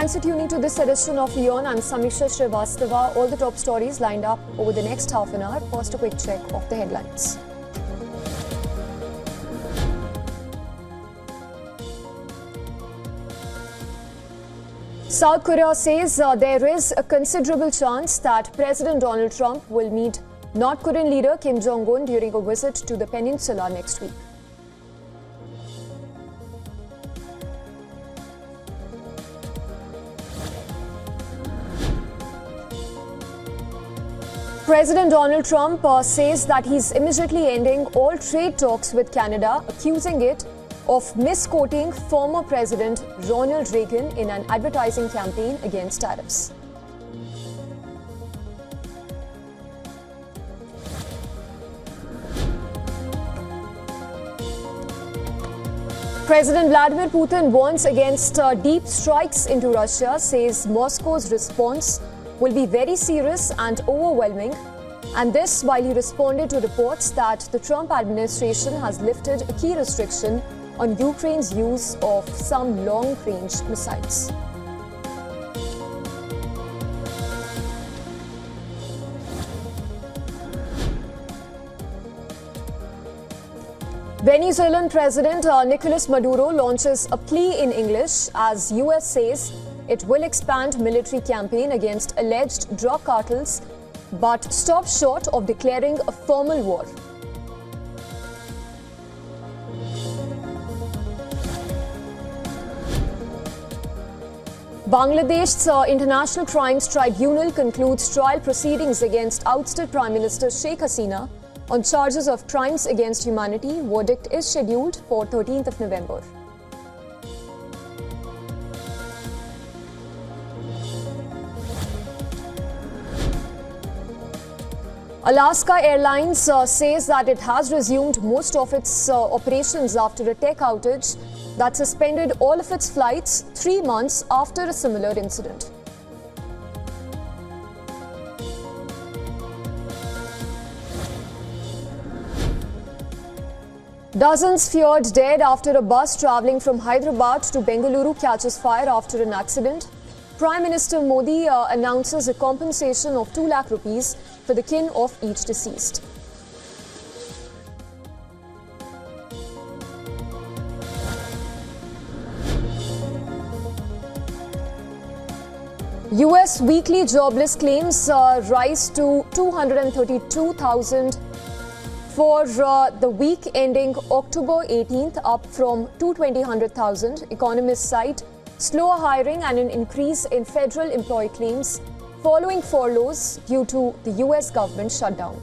Thanks for tuning to this edition of WION. I'm Samiksha Srivastava. All the top stories lined up over the next half an hour. First, a quick check of the headlines. South Korea says there is a considerable chance that President Donald Trump will meet North Korean leader Kim Jong-un during a visit to the peninsula next week. President Donald Trump says that he's immediately ending all trade talks with Canada, accusing it of misquoting former President Ronald Reagan in an advertising campaign against tariffs. President Vladimir Putin warns against deep strikes into Russia, says Moscow's response will be very serious and overwhelming, and this while he responded to reports that the Trump administration has lifted a key restriction on Ukraine's use of some long-range missiles. Venezuelan President Nicolas Maduro launches a plea in English as US says it will expand military campaign against alleged drug cartels, but stops short of declaring a formal war. Bangladesh's International Crimes Tribunal concludes trial proceedings against ousted Prime Minister Sheikh Hasina on charges of crimes against humanity. Verdict is scheduled for 13th of November. Alaska Airlines says that it has resumed most of its operations after a tech outage that suspended all of its flights 3 months after a similar incident. Dozens feared dead after a bus travelling from Hyderabad to Bengaluru catches fire after an accident. Prime Minister Modi announces a compensation of 2 lakh rupees for the kin of each deceased. US weekly jobless claims rise to 232,000 for the week ending October 18th, up from 220,000. Economists cite slower hiring and an increase in federal employee claims following furloughs due to the US government shutdown.